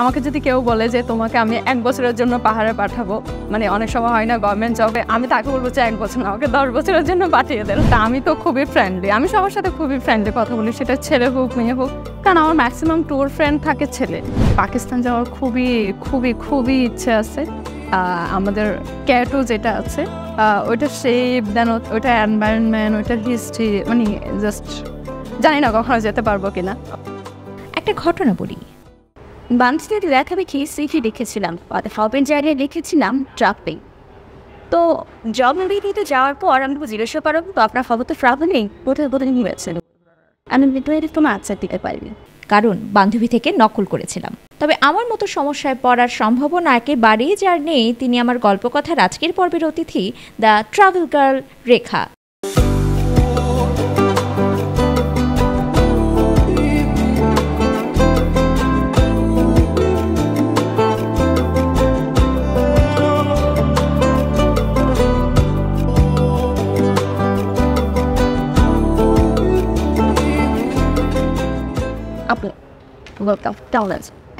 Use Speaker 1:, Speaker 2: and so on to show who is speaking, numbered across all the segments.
Speaker 1: আমাকে যদি কেউ বলে যে তোমাকে আমি 1 বছরের জন্য পাহাড়ে পাঠাবো, মানে অনেক সময় হয় না গভর্নমেন্ট জবে, আমি তাকে বলবো যে 1 বছর না, আমাকে 10 বছরের জন্য পাঠিয়ে দেন। তা আমি তো খুবই ফ্রেন্ডলি, আমি সবার সাথে খুবই ফ্রেন্ডলি কথা বলি, সেটা ছেলে হোক মেয়ে হোক, কারণ আমার ম্যাক্সিমাম ট্যুর ফ্রেন্ড থাকে ছেলে। পাকিস্তান যাওয়ার খুবই খুবই খুবই ইচ্ছে আছে। আমাদের ক্যাটো যেটা আছে ওইটা শেপ দেন, ওইটা এনভায়রনমেন্ট, ওইটার হিস্ট্রি, মানে জাস্ট জানি না কখনো যেতে পারবো কিনা।
Speaker 2: একটা ঘটনা বলি, বাংলাদেশে লেখালেখি সিটি লিখেছিলাম, হবের জায়গায় লিখেছিলাম ট্রাপিং। তো জন্মবিধিতে যাওয়ার পর আমি জিজ্ঞাসা পারব তো আপনার খবর তো ট্রাভেলিং কোথায় কোথায় নিয়েছিল, আমি তোমার আনসার দিতে পারিনি, কারণ বান্ধবী থেকে নকল করেছিলাম। তবে আমার মতো সমস্যায় পড়ার সম্ভাবনা একেবারেই যার নেই, তিনি আমার গল্পকথার আজকের পর্বের অতিথি, দ্য ট্রাভেল গার্ল রেখা।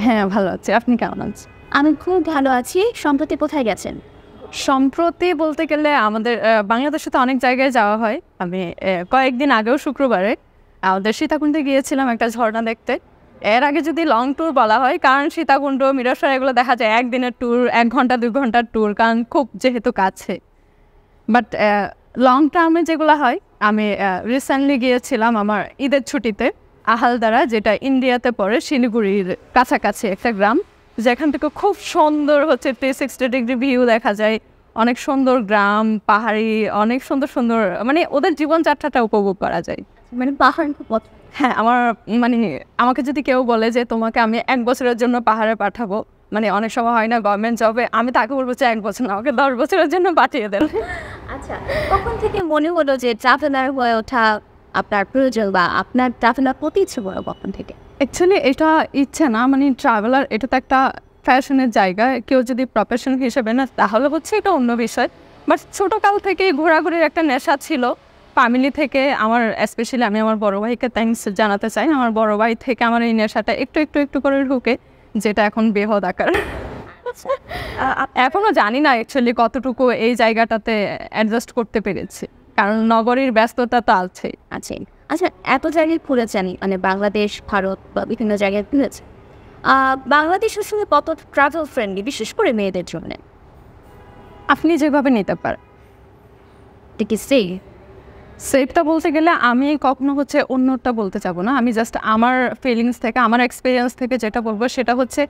Speaker 1: হ্যাঁ, ভালো আছি। আপনি কেমন আছেন?
Speaker 2: আমি খুব ভালো আছি। সম্প্রতি কোথায় গেছেন?
Speaker 1: সম্প্রতি বলতে গেলে আমাদের বাংলাদেশে তো অনেক জায়গায় যাওয়া হয়। আমি কয়েকদিন আগেও শুক্রবারে আমাদের সীতাকুণ্ডে গিয়েছিলাম একটা ঝর্ণা দেখতে। এর আগে যদি লং ট্যুর বলা হয়, কারণ সীতাকুণ্ড, মিরসরাই এগুলো দেখা যায় 1 দিনের ট্যুর, 1 ঘন্টা 2 ঘন্টার ট্যুর, কারণ খুব যেহেতু কাছে। বাট লং টার্মে যেগুলো হয়, আমি রিসেন্টলি গিয়েছিলাম আমার ঈদের ছুটিতে আহালদারা, যেটা ইন্ডিয়াতে পড়ে, শিলিগুড়ির কাছাকাছি একটা গ্রাম, যেখান থেকে খুব সুন্দর হচ্ছে 360 ডিগ্রি ভিউ দেখা যায়, অনেক সুন্দর গ্রাম, পাহাড়ি, অনেক সুন্দর সুন্দর, মানে ওদের জীবনযাত্রাটা উপভোগ করা যায়।
Speaker 2: মানে পাহাড় খুব
Speaker 1: হ্যাঁ, মানে আমাকে যদি কেউ বলে যে তোমাকে আমি 1 বছরের জন্য পাহাড়ে পাঠাবো, মানে অনেক সময় হয় না গভর্নমেন্ট জবে, আমি তাকে বলবো যে 1 বছর না, আমাকে 10 বছরের জন্য পাঠিয়ে দেন।
Speaker 2: আচ্ছা, কখন থেকে মনে হলো যে ট্রাভেলার হয়ে ওঠা আপনার প্রয়োজন, বা আপনার ট্রাভেলার প্রতি ইচ্ছে বড় কখন থেকে?
Speaker 1: অ্যাকচুয়ালি এটা ইচ্ছে না, মানে ট্রাভেলার এটা তো একটা ফ্যাশনের জায়গা, কেউ যদি প্রফেশন হিসেবে না তাহলে হচ্ছে এটা অন্য বিষয়। বাট ছোটোকাল থেকেই ঘোরাঘুরির একটা নেশা ছিল ফ্যামিলি থেকে। আমার স্পেশালি আমি আমার বড়ো ভাইকে থ্যাঙ্কস জানাতে চাই, আমার বড়ো ভাই থেকে আমার এই নেশাটা একটু একটু একটু করে ঢুকে, যেটা এখন বেহদ আকার। এখনও জানি না অ্যাকচুয়ালি কতটুকু এই জায়গাটাতে অ্যাডজাস্ট করতে পেরেছি, কারণ নগরীর ব্যস্ততা তো আছেই।
Speaker 2: আচ্ছা, এত জায়গায় ঘুরেছেন, মানে বাংলাদেশ, ভারত বা বিভিন্ন জায়গায় ঘুরেছেন, বাংলাদেশের সঙ্গে কত ট্রাভেল ফ্রেন্ডলি, বিশেষ করে মেয়েদের জন্য?
Speaker 1: আপনি যেভাবে নিতে পারেন।
Speaker 2: ঠিক
Speaker 1: সেফটা বলতে গেলে আমি কখনো হচ্ছে অন্যটা বলতে চাবো না, আমি জাস্ট আমার ফিলিংস থেকে, আমার এক্সপিরিয়েন্স থেকে যেটা বলবো সেটা হচ্ছে,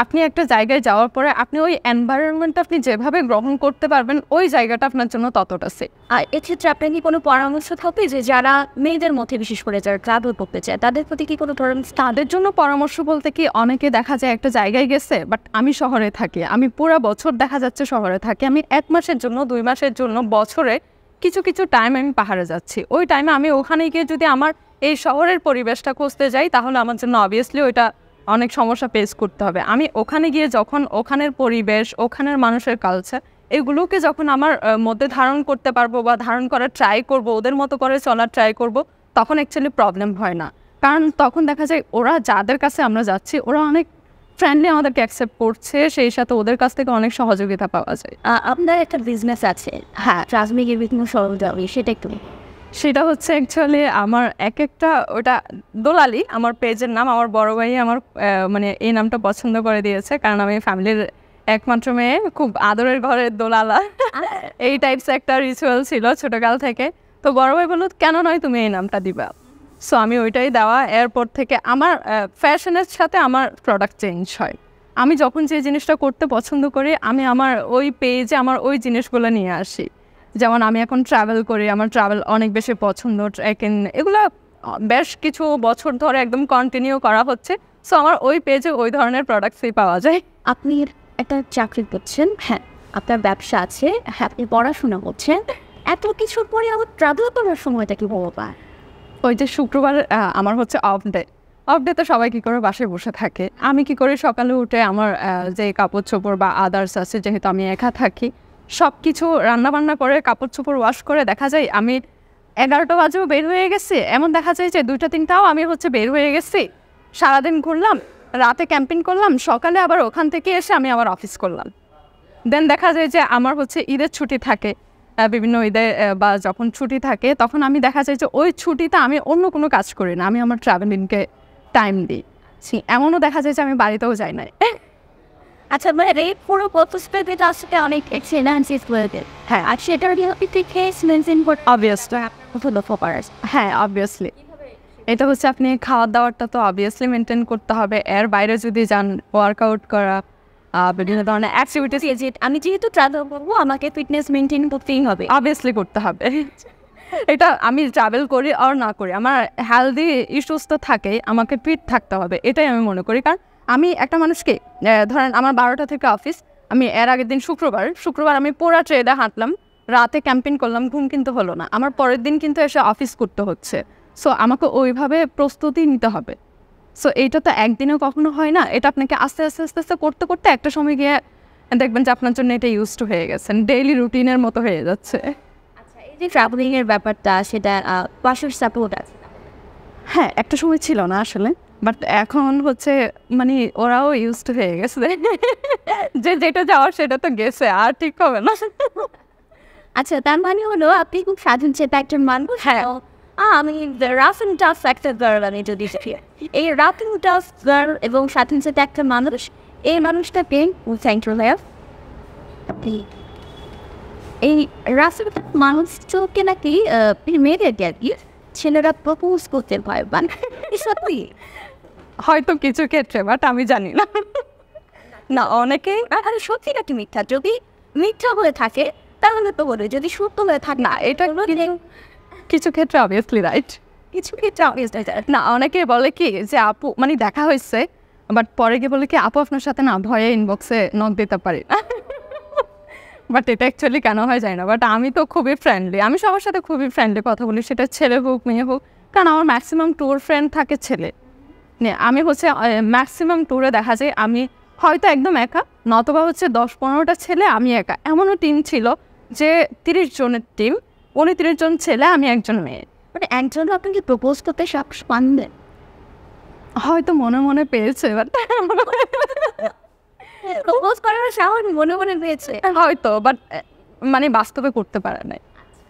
Speaker 1: আপনি একটা জায়গায় যাওয়ার পরে আপনি ওই এনভায়রনমেন্টটা আপনি যেভাবে গ্রহণ করতে পারবেন, ওই জায়গাটা আপনার জন্য ততটা সেফ।
Speaker 2: আর এক্ষেত্রে আপনার কি কোনো পরামর্শ থাকবে যে যারা মেয়েদের মধ্যে, বিশেষ করে যারা ট্রাভেল করতে চায়, তাদের প্রতি কি কোনো ধরনের?
Speaker 1: তাদের জন্য পরামর্শ বলতে কি, অনেকে দেখা যায় একটা জায়গায় গেছে, বাট আমি শহরে থাকি, আমি পুরো বছর দেখা যাচ্ছে শহরে থাকি, আমি 1 মাসের জন্য 2 মাসের জন্য বছরে কিছু কিছু টাইম আমি পাহাড়ে যাচ্ছি, ওই টাইমে আমি ওখানে গিয়ে যদি আমার এই শহরের পরিবেশটা খুঁজতে যাই, তাহলে আমার জন্য অবভিয়াসলি ওইটা অনেক সমস্যা ফেস করতে হবে। আমি ওখানে গিয়ে যখন ওখানের পরিবেশ, ওখানের মানুষের কালচার, এগুলোকে যখন আমার মধ্যে ধারণ করতে পারবো বা ধারণ করার ট্রাই করব, ওদের মতো করে চলার ট্রাই করব, তখন অ্যাকচুয়ালি প্রবলেম হয় না। কারণ তখন দেখা যায় ওরা যাদের কাছে আমরা যাচ্ছি, ওরা অনেক ফ্রেন্ডলি আমাদেরকে অ্যাকসেপ্ট করছে, সেই সাথে ওদের কাছ থেকে অনেক সহযোগিতা পাওয়া যায়।
Speaker 2: আপনার একটা বিজনেস আছে, হ্যাঁ, ট্রাভেলিংয়ের বিভিন্ন সরঞ্জাম, সেটা
Speaker 1: হচ্ছে অ্যাকচুয়ালি আমার একটা ওটা দোলালি, আমার পেজের নাম, আমার বড় ভাই আমার মানে এই নামটা পছন্দ করে দিয়েছে, কারণ আমি ফ্যামিলির একমাত্র মেয়ে, খুব আদরের ঘরের দোলালা, এই টাইপস একটা রিচুয়াল ছিল ছোটোকাল থেকে। তো বড় ভাই বলল কেন নয় তুমি এই নামটা দিবা, সো আমি ওইটাই দেওয়া। এরপর থেকে আমার ফ্যাশনের সাথে আমার প্রোডাক্ট চেঞ্জ হয়, আমি যখন যে জিনিসটা করতে পছন্দ করি, আমি আমার ওই পেজে আমার ওই জিনিসগুলো নিয়ে আসি। যেমন আমি এখন ট্রাভেল করি, আমার ট্রাভেল অনেক বেশি পছন্দ, ট্রেকিং, এগুলো বেশ কিছু বছর ধরে একদম কন্টিনিউ করা হচ্ছে, সো আমার ওই পেজে ওই ধরনের প্রোডাক্টসই পাওয়া যায়।
Speaker 2: আপনি একটা চাকরি করছেন, হ্যাঁ, আপনার ব্যবসা আছে, হ্যাঁ, আপনি পড়াশোনা করছেন, এত কিছুর পরে আবার ট্রাভেল করার সময়টা কি বলবো?
Speaker 1: ওই যে শুক্রবার আমার হচ্ছে অফ ডে, তো সবাই কী করে বাসায় বসে থাকে, আমি কি করে সকালে উঠে আমার যে কাপড় চোপড় বা আদার্স আছে, যেহেতু আমি একা থাকি, সব কিছু রান্নাবান্না করে কাপড় চোপড় ওয়াশ করে দেখা যায় আমি 11টা বাজেও বের হয়ে গেছি, এমন দেখা যায় যে 2টা 3টাও আমি হচ্ছে বের হয়ে গেছি, সারাদিন ঘুরলাম, রাতে ক্যাম্পিং করলাম, সকালে আবার ওখান থেকে এসে আমি আবার অফিস করলাম। দেন দেখা যায় যে আমার হচ্ছে ঈদের ছুটি থাকে, বিভিন্ন ঈদে বা যখন ছুটি থাকে তখন আমি দেখা যায় যে ওই ছুটিতে আমি অন্য কোনো কাজ করি না, আমি আমার ট্রাভেলিংকে টাইম দিই। এমনও দেখা যায় যে আমি বাড়িতেও যাই না।
Speaker 2: আচ্ছা মানে এই পুরো পথস্পেতে আসলে অনেক এক্সিলেন্সিস হয়েছে।
Speaker 1: হ্যাঁ,
Speaker 2: আর সেটার থেকে মেনটেন করতে
Speaker 1: অবভিয়াসলি। হ্যাঁ, অবভিয়াসলি এটা হচ্ছে আপনি খাওয়ার দাওয়ারটা তো অবভিয়াসলি মেনটেন করতে হবে। এর বাইরে যদি যান, ওয়ার্কআউট করা, বিভিন্ন ধরনের অ্যাক্টিভিটিস,
Speaker 2: আমি যেহেতু ট্রাভেল করবো আমাকে ফিটনেস মেনটেন করতেই হবে,
Speaker 1: অবভিয়াসলি করতে হবে। এটা আমি ট্রাভেল করি আর না করি, আমার হেলদি ইস্যুস তো থাকেই, আমাকে ফিট থাকতে হবে, এটাই আমি মনে করি। কারণ আমি একটা মানুষকে ধরেন আমার 12টা থেকে অফিস, আমি এর আগের দিন শুক্রবার আমি পুরা ট্রেনে হাঁটলাম, রাতে ক্যাম্পিং করলাম, ঘুম কিন্তু হলো না, আমার পরের দিন কিন্তু এসে অফিস করতে হচ্ছে। সো আমাকে ওইভাবে প্রস্তুতি নিতে হবে। সো এইটা তো একদিনেও কখনো হয় না, এটা আপনাকে আস্তে আস্তে আস্তে আস্তে করতে করতে একটা সময় গিয়ে দেখবেন যে আপনার জন্য এটা ইউজ টু হয়ে গেছেন, ডেইলি রুটিনের মতো হয়ে যাচ্ছে।
Speaker 2: আচ্ছা এই যে ট্রাভেলিংয়ের ব্যাপারটা সেটা বাসার সাপোর্ট আছে?
Speaker 1: হ্যাঁ, একটা সময় ছিল না আসলে, বাট এখন হচ্ছে মানে ওরাও ইউজ টু হয়ে গেছে যে যেটা যাওয়ার সেটা তো গেছে, আর ঠিক হবে না।
Speaker 2: আচ্ছা তার মানে হলো আপনি খুব স্বাধীন চেতা একটা মানুষ।
Speaker 1: হ্যাঁ।
Speaker 2: আমি রাফ অ্যান্ড টাফ একটা গার্ল, আমি যদি এই রাফ অ্যান্ড টাফ গার্ল এবং স্বাধীন চেতা একটা মানুষ, এই মানুষটাকে সেন্ট্রাল লাইফ এই রাফ মানুষকে নাকি মেয়েদেরকে আর কি ছেলেরা প্রপোজ করতে ভয় পান, সত্যি?
Speaker 1: হয়তো কিছু ক্ষেত্রে, বাট আমি জানি না। না, অনেকেই
Speaker 2: আরে সত্যি নাকি মিথ্যা? যদি মিথ্যা হয়ে থাকে তাহলে তো বলে, যদি সত্য হয়ে থাকে
Speaker 1: না, এটা কিছু ক্ষেত্রে অবভিয়াসলি রাইট,
Speaker 2: কিছু ক্ষেত্রে
Speaker 1: না অনেকে বলে কি যে আপু মানে দেখা হয়েছে, বাট পরে গিয়ে বলে কি আপু আপনার সাথে না ভয়ে ইনবক্সে নক দিতে পারি না। বাট এটা অ্যাকচুয়ালি কেন হয় যায় না, বাট আমি তো খুবই ফ্রেন্ডলি, আমি সবার সাথে খুবই ফ্রেন্ডলি কথা বলি, সেটা ছেলে হোক মেয়ে হোক, কারণ আমার ম্যাক্সিমাম ট্যুর ফ্রেন্ড থাকে ছেলে। আমি হচ্ছে ম্যাক্সিমাম ট্যুরে দেখা যায় আমি হয়তো একদম একা, নতবা হচ্ছে 10-15টা ছেলে আমি একা। এমনও টিম ছিল যে 30 জনের টিম, 29 জন ছেলে, আমি একজন মেয়ে।
Speaker 2: মানে একজন আপনাকে প্রপোজ করতে সব পানবেন?
Speaker 1: হয়তো মনে মনে পেয়েছে, বাট
Speaker 2: প্রপোজ করার সাহস মনে মনে পেয়েছে
Speaker 1: হয়তো, বাট মানে বাস্তবে করতে পারে নাই।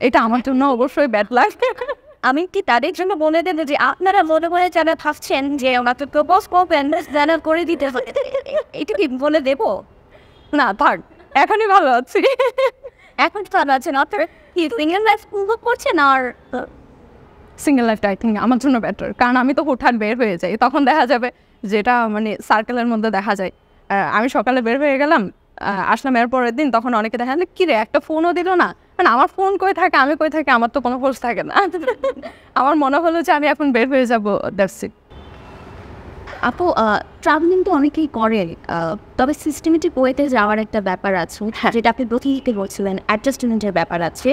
Speaker 1: এটা আমার জন্য অবশ্যই ব্যাড লাগে।
Speaker 2: আমি কি তাদের জন্য বলে দেবো যে আপনারা মনে মনে যারা ভাবছেন যে ওনাকে প্রপোজ করবেন যারা করে দিতে হবে, এটা কি বলে দেবো?
Speaker 1: না থাক, এখনই ভালো আছি।
Speaker 2: এখন তো ভালো আছেন, আপনার কি সিঙ্গেল লাইফ উপভোগ করছেন? আর
Speaker 1: সিঙ্গেল লাইফটা আই থিঙ্ক আমার জন্য বেটার, কারণ আমি তো হুটহাট বের হয়ে যাই, তখন দেখা যাবে যেটা মানে সার্কেলের মধ্যে দেখা যায়, আমি সকালে বের হয়ে গেলাম, আসলাম এর পরের দিন, তখন অনেকে দেখা যায় কি রে একটা ফোনও দিল না, মানে আমার ফোন কই থাকে, আমি কই থাকি, আমার তো কোনো খোঁজ থাকে না। আমার মনে হলো যে আমি এখন বের হয়ে যাবো, দ্যাটস ইট।
Speaker 2: আপু ট্রাভেলিং তো অনেকেই করে, তবে সিস্টেমেটিক ওয়েতে যাওয়ার একটা ব্যাপার আছে, যেটা আপনি প্রতিদিন বলছিলেন, অ্যাডজাস্টমেন্টের ব্যাপার আছে,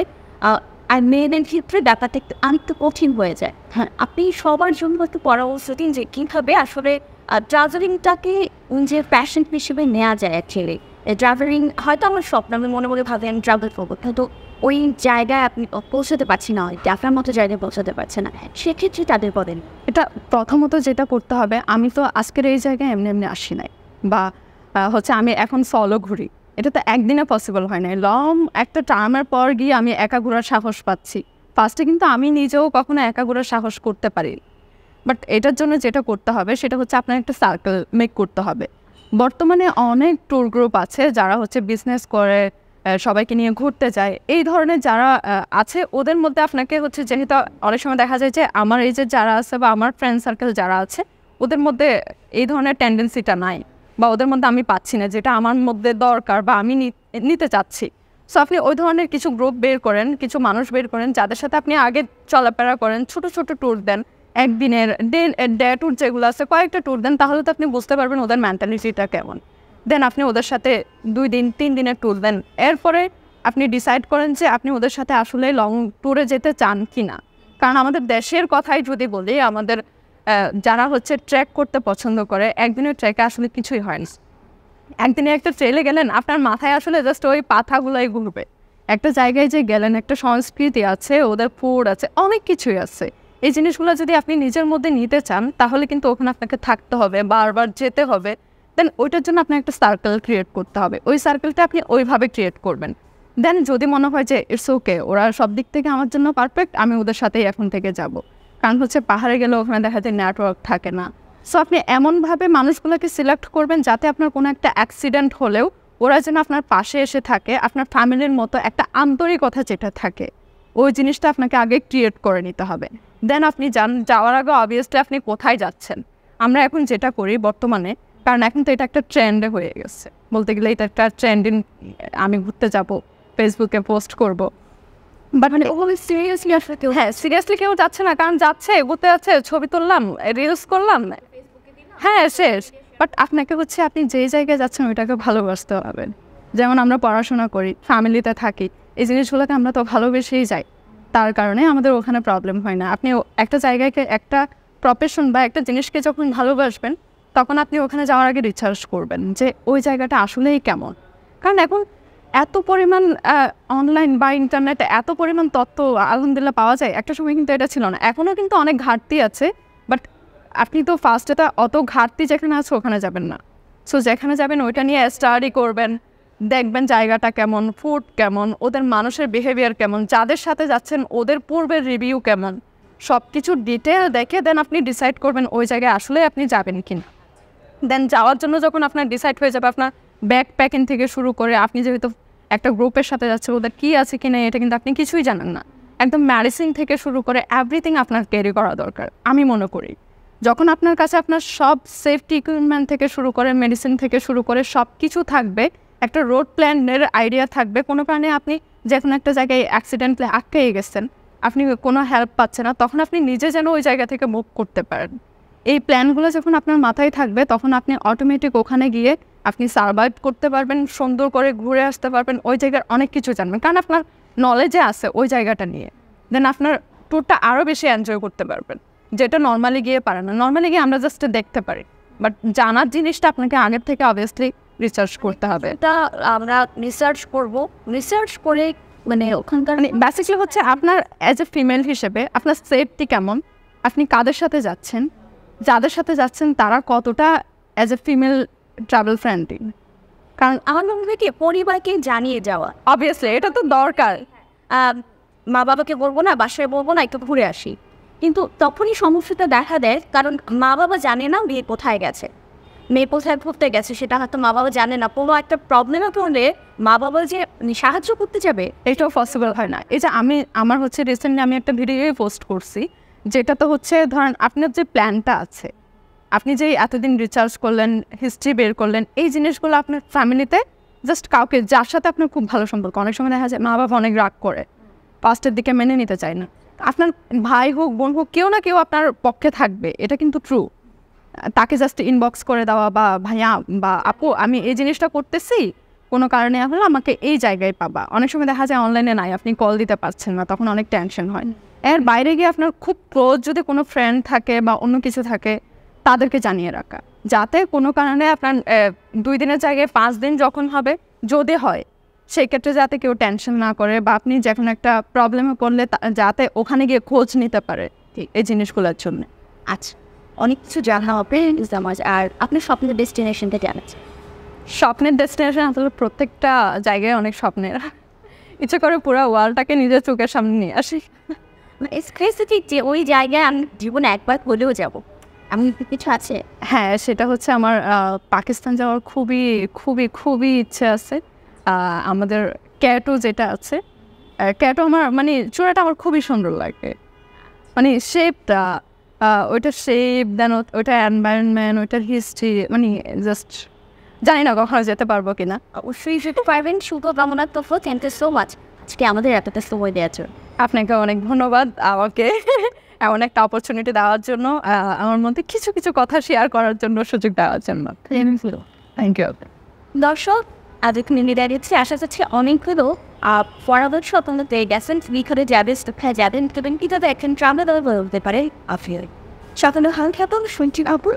Speaker 2: আর মেয়েদের ক্ষেত্রে ব্যাপারটা একটু আরেকটু কঠিন হয়ে যায়। হ্যাঁ, আপনি সবার জন্য একটু পরামর্শ দিন যে কীভাবে আসলে ট্রাভেলিংটাকে যে প্যাশন হিসেবে নেওয়া যায়। অ্যাকচুয়ালি ট্রাভেলিং হয়তো আমার স্বপ্ন, আমি মনে মনে ভাবি আমি ট্রাভেল করবো, কিন্তু ওই জায়গায় আপনি পৌঁছাতে পারছি না, আপনার মতো জায়গায় পৌঁছাতে পারছে না, সেক্ষেত্রে তাদের বলেন।
Speaker 1: এটা প্রথমত যেটা করতে হবে, আমি তো আজকের এই জায়গায় এমনি এমনি আসি নাই, বা হচ্ছে আমি এখন সলো ঘুরি, এটা তো একদিনে পসিবল হয় না। লং একটা টার্মের পর গিয়ে আমি একা ঘোরার সাহস পাচ্ছি। ফার্স্টে কিন্তু আমি নিজেও কখনো একা ঘোরার সাহস করতে পারি, বাট এটার জন্য যেটা করতে হবে সেটা হচ্ছে আপনার একটা সার্কেল মেক করতে হবে। বর্তমানে অনেক ট্যুর গ্রুপ আছে যারা হচ্ছে বিজনেস করে, সবাইকে নিয়ে ঘুরতে যায়, এই ধরনের যারা আছে ওদের মধ্যে আপনাকে হচ্ছে, যেহেতু অনেক সময় দেখা যায় যে আমার এই যে যারা আছে বা আমার ফ্রেন্ড সার্কেল যারা আছে ওদের মধ্যে এই ধরনের টেন্ডেন্সিটা নাই, বা ওদের মধ্যে আমি পাচ্ছি না যেটা আমার মধ্যে দরকার বা আমি নিতে চাচ্ছি। সো আপনি ওই ধরনের কিছু গ্রুপ বের করেন, কিছু মানুষ বের করেন যাদের সাথে আপনি আগে চলাফেরা করেন, ছোট ছোট ট্যুর দেন, একদিনের ডে ট্যুর যেগুলো আছে কয়েকটা ট্যুর দেন, তাহলে তো আপনি বুঝতে পারবেন ওদের মেন্টালিটিটা কেমন। দেন আপনি ওদের সাথে 2 দিন 3 দিনের ট্যুর দেন, এরপরে আপনি ডিসাইড করেন যে আপনি ওদের সাথে আসলে লং ট্যুরে যেতে চান কি না। কারণ আমাদের দেশের কথাই যদি বলি, আমাদের যারা হচ্ছে ট্রেক করতে পছন্দ করে, একদিনের ট্রেকে আসলে কিছুই হয় না। একদিনে একটা ট্রেলে গেলেন, আপনার মাথায় আসলে জাস্ট ওই পাথাগুলোই ঘুরবে। একটা জায়গায় যে গেলেন, একটা সংস্কৃতি আছে, ওদের ফুড আছে, অনেক কিছুই আছে, এই জিনিসগুলো যদি আপনি নিজের মধ্যে নিতে চান তাহলে কিন্তু ওখানে আপনাকে থাকতে হবে, বারবার যেতে হবে। দেন ওইটার জন্য আপনার একটা সার্কেল ক্রিয়েট করতে হবে, ওই সার্কেলটা আপনি ওইভাবে ক্রিয়েট করবেন। দেন যদি মনে হয় যে ইটস ওকে, ওরা সব দিক থেকে আমার জন্য পারফেক্ট, আমি ওদের সাথেই এখন থেকে যাব। কারণ হচ্ছে পাহাড়ে গেলে ওখানে দেখা যায় নেটওয়ার্ক থাকে না। সো আপনি এমনভাবে মানুষগুলোকে সিলেক্ট করবেন যাতে আপনার কোনো একটা অ্যাক্সিডেন্ট হলেও ওরা যেন আপনার পাশে এসে থাকে, আপনার ফ্যামিলির মতো একটা আন্তরিকতা যেটা থাকে ওই জিনিসটা আপনাকে আগে ক্রিয়েট করে নিতে হবে। দেন আপনি যাওয়ার আগে অবভিয়াসলি আপনি কোথায় যাচ্ছেন। আমরা এখন যেটা করি বর্তমানে, কারণ এখন তো এটা একটা ট্রেন্ডে হয়ে গেছে, বলতে গেলে এটা একটা ট্রেন্ডিং, আমি ঘুরতে যাব, ফেসবুকে পোস্ট করব, বাট মানে
Speaker 2: ওভাবে সিরিয়াসলি আসলে কেউ
Speaker 1: হ্যাঁ সিরিয়াসলি কেউ যাচ্ছে না। কারণ যাচ্ছে, ঘুরতে যাচ্ছে, ছবি তুললাম, রিলস করলাম, হ্যাঁ শেষ। বাট আপনাকে হচ্ছে আপনি যেই জায়গায় যাচ্ছেন ওইটাকে ভালোবাসতে হবে। যেমন আমরা পড়াশোনা করি, ফ্যামিলিতে থাকি, এই জিনিসগুলোকে আমরা তো ভালোবেসেই যাই, তার কারণে আমাদের ওখানে প্রবলেম হয় না। আপনি একটা জায়গাকে, একটা প্রফেশন বা একটা জিনিসকে যখন ভালোবাসবেন তখন আপনি ওখানে যাওয়ার আগে রিসার্চ করবেন যে ওই জায়গাটা আসলেই কেমন। কারণ এখন এত পরিমাণ অনলাইন বা ইন্টারনেটে এত পরিমাণ তথ্য আলহামদুলিল্লাহ পাওয়া যায়, একটা সময় কিন্তু এটা ছিল না। এখনও কিন্তু অনেক ঘাটতি আছে, বাট আপনি তো ফার্স্টে অত ঘাটতি যেখানে আছে ওখানে যাবেন না। সো যেখানে যাবেন ওইটা নিয়ে স্টাডি করবেন, দেখবেন জায়গাটা কেমন, ফুড কেমন, ওদের মানুষের বিহেভিয়ার কেমন, যাদের সাথে যাচ্ছেন ওদের পূর্বের রিভিউ কেমন, সব কিছু ডিটেল দেখে দেন আপনি ডিসাইড করবেন ওই জায়গায় আসলে আপনি যাবেন কিনা। দেন যাওয়ার জন্য যখন আপনার ডিসাইড হয়ে যাবে, আপনার ব্যাগ প্যাকিং থেকে শুরু করে, আপনি যেহেতু একটা গ্রুপের সাথে যাচ্ছেন ওদের কী আছে কি না এটা কিন্তু আপনি কিছুই জানেন না, একদম মেডিসিন থেকে শুরু করে এভরিথিং আপনার ক্যারি করা দরকার। আমি মনে করি যখন আপনার কাছে আপনার সব সেফটি ইকুইপমেন্ট থেকে শুরু করে, মেডিসিন থেকে শুরু করে সব কিছু থাকবে, একটা রোড প্ল্যানের আইডিয়া থাকবে, কোনো কারণে আপনি যে কোনো একটা জায়গায় অ্যাক্সিডেন্টলি আটকে গেছেন, আপনি কোনো হেল্প পাচ্ছেন না, তখন আপনি নিজে যেন ওই জায়গা থেকে মুভ করতে পারেন। এই প্ল্যানগুলো যখন আপনার মাথায় থাকবে তখন আপনি অটোমেটিক ওখানে গিয়ে আপনি সার্ভাইভ করতে পারবেন, সুন্দর করে ঘুরে আসতে পারবেন, ওই জায়গার অনেক কিছু জানবেন, কারণ আপনার নলেজে আছে ওই জায়গাটা নিয়ে। দেন আপনার ট্যুরটা আরও বেশি এনজয় করতে পারবেন, যেটা নর্মালি গিয়ে পারে না। নর্মালি গিয়ে আমরা জাস্ট দেখতে পারি, বাট জানার জিনিসটা আপনাকে আগের থেকে অবভিয়াসলি রিসার্চ করতে হবে।
Speaker 2: এটা আমরা রিসার্চ করব, রিসার্চ করে মানে ওখানকার
Speaker 1: মানে বেসিক্যালি হচ্ছে আপনার অ্যাজ এ ফিমেল হিসেবে আপনার সেফটি কেমন, আপনি কাদের সাথে যাচ্ছেন, যাদের সাথে যাচ্ছেন তারা কতটা as a female travel friendly. কারণ
Speaker 2: আমার মনে হয় কি পরিবারকে জানিয়ে যাওয়া,
Speaker 1: অবভিয়াসলি এটা তো দরকার।
Speaker 2: মা বাবাকে বলবো না, বাসায় বলবো না, একটু ঘুরে আসি, কিন্তু তখনই সমস্যাটা দেখা দেয়। কারণ মা বাবা জানে না মেয়ে কোথায় গেছে, মেয়ে কোথায় ঘুরতে গেছে সেটা হয়তো মা বাবা জানে না। কোনো একটা প্রবলেমে পড়লে মা বাবা যে সাহায্য করতে যাবে
Speaker 1: এটাও পসিবল হয় না। এই যে আমার হচ্ছে রিসেন্টলি আমি একটা ভিডিও পোস্ট করছি, যেটা তো হচ্ছে ধরেন আপনার যে প্ল্যানটা আছে, আপনি যেই এতদিন রিসার্চ করলেন, হিস্ট্রি বের করলেন, এই জিনিসগুলো আপনার ফ্যামিলিতে জাস্ট কাউকে যার সাথে আপনার খুব ভালো সম্পর্ক, অনেক সময় দেখা যায় মা বাবা অনেক রাগ করে, পাস্টের দিকে মেনে নিতে চায় না, আপনার ভাই হোক বোন হোক কেউ না কেউ আপনার পক্ষে থাকবে, এটা কিন্তু ট্রু। তাকে জাস্ট ইনবক্স করে দেওয়া বা ভাইয়া বা আপু আমি এই জিনিসটা করতেছি, কোনো কারণে হলে আমাকে এই জায়গায় পাবা। অনেক সময় দেখা যায় অনলাইনে নাই, আপনি কল দিতে পারছেন না, তখন অনেক টেনশন হয়। এর বাইরে গিয়ে আপনার খুব ক্লোজ যদি কোনো ফ্রেন্ড থাকে বা অন্য কিছু থাকে তাদেরকে জানিয়ে রাখা, যাতে কোনো কারণে আপনার 2 দিনের জায়গায় 5 দিন যখন হবে যদি হয় সেই ক্ষেত্রে যাতে কেউ টেনশন না করে, বা আপনি যখন একটা প্রবলেমে পড়লে যাতে ওখানে গিয়ে খোঁজ নিতে পারে এই জিনিসগুলোর জন্য।
Speaker 2: আচ্ছা, অনেক কিছু জানা হবে জামাজ। আর আপনি স্বপ্নের ডেস্টিনেশনটা জানাচ্ছেন?
Speaker 1: স্বপ্নের ডেস্টিনেশন আসলে প্রত্যেকটা জায়গায় অনেক স্বপ্নের, ইচ্ছে করে পুরো ওয়ার্ল্ডটাকে নিজের চোখের সামনে নিয়ে আসি।
Speaker 2: স্পেসিফিক যে ওই জায়গায় আমি জীবনে একবার হলেও যাব, এমন কিছু আছে?
Speaker 1: হ্যাঁ, সেটা হচ্ছে আমার পাকিস্তান যাওয়ার খুবই খুবই খুবই ইচ্ছে আছে। আমাদের ক্যাটো যেটা আছে, ক্যাটো আমার মানে চূড়াটা আমার খুবই সুন্দর লাগে, মানে শেপটা, ওইটার শেপ, দেন ওইটার এনভায়রনমেন্ট, ওইটার হিস্ট্রি, মানে জাস্ট জানি না কখনো যেতে পারবো কিনা।
Speaker 2: অবশ্যই যেতে পারবেন, শুভকামনা। তো থ্যাংক ইউ সো মাচ আজকে আমাদের এতটা সময় দেওয়ার জন্য।
Speaker 1: আপনাকে অনেক ধন্যবাদ আমাকে এমন একটা অপরচুনিটি দেওয়ার জন্য, আমার মধ্যে কিছু কিছু কথা শেয়ার করার জন্য সুযোগ দেওয়ার জন্য। Thank you.
Speaker 2: দর্শক এতক্ষণ দাঁড়িয়েছে, আশা করছি অনেকগুলো পরামর্শ আপনাদের গেছেন, লিখে যাবেন তবে কিন্তু দেখেন ট্রাভেল বলতে পারে আফিয়া সকালে হাল খেত শুনছি আপুর